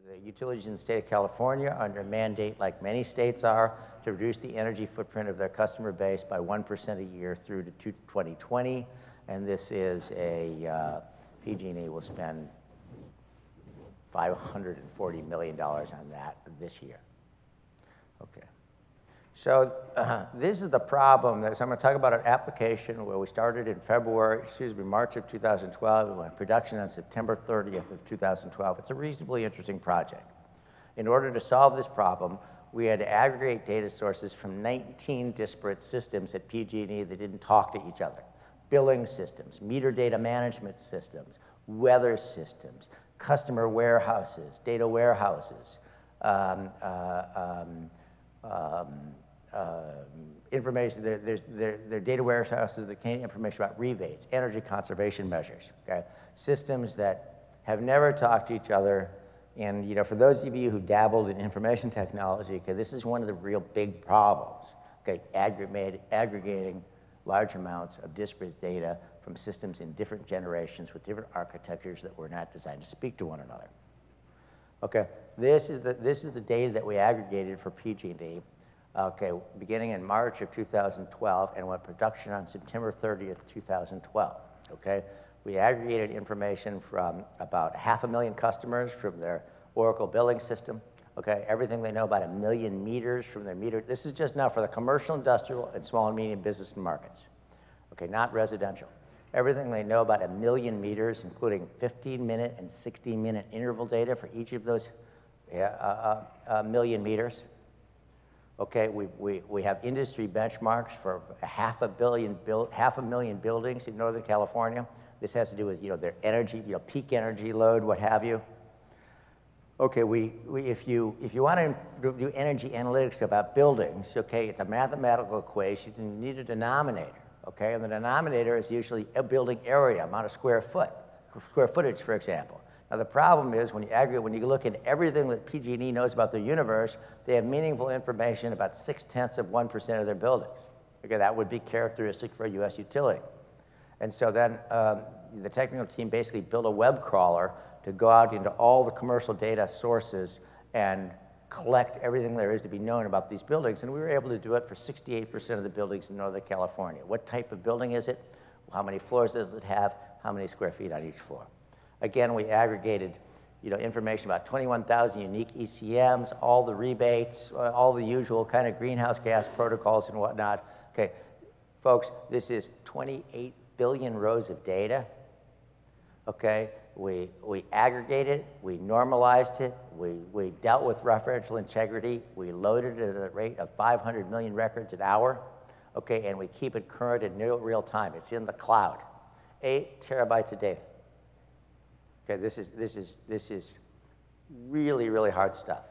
The utilities in the state of California are under mandate, like many states are, to reduce the energy footprint of their customer base by 1% a year through to 2020. And this is PG&E will spend $540 million on that this year. Okay. So this is the problem. So I'm going to talk about an application where we started in March of 2012. We went production on September 30th of 2012. It's a reasonably interesting project. In order to solve this problem, we had to aggregate data sources from 19 disparate systems at PG&E that didn't talk to each other. Billing systems, meter data management systems, weather systems, customer warehouses, data warehouses, information, their data warehouses that contain information about rebates, energy conservation measures, okay? Systems that have never talked to each other. And for those of you who dabbled in information technology, okay, this is one of the real big problems, okay? Aggregating large amounts of disparate data from systems in different generations with different architectures that were not designed to speak to one another. Okay, this is the data that we aggregated for PG&E. Okay, beginning in March of 2012 and went production on September 30th, 2012, okay? We aggregated information from about 500,000 customers from their Oracle billing system, okay? Everything they know about 1 million meters from their meter. This is just now for the commercial, industrial, and small and medium business and markets, okay, not residential. Everything they know about 1 million meters, including 15-minute and 60-minute interval data for each of those 1 million meters. Okay, we have industry benchmarks for 500,000 buildings in Northern California. This has to do with their energy, peak energy load, what have you. Okay, if you want to do energy analytics about buildings, okay, it's a mathematical equation, and you need a denominator, okay? And the denominator is usually a building area, amount of square footage, for example. Now the problem is when you look at everything that PG&E knows about their universe, they have meaningful information about 0.6% of their buildings. Okay, that would be characteristic for a U.S. utility. And so then the technical team basically built a web crawler to go out into all the commercial data sources and collect everything there is to be known about these buildings. And we were able to do it for 68% of the buildings in Northern California. What type of building is it? How many floors does it have? How many square feet on each floor? Again, we aggregated information about 21,000 unique ECMs, all the rebates, all the usual kind of greenhouse gas protocols and whatnot. Okay, folks, this is 28 billion rows of data. Okay, we aggregated, we normalized it, we dealt with referential integrity, we loaded it at a rate of 500 million records an hour. Okay, and we keep it current in real time. It's in the cloud. 8 terabytes of data. Okay, this is really, really hard stuff.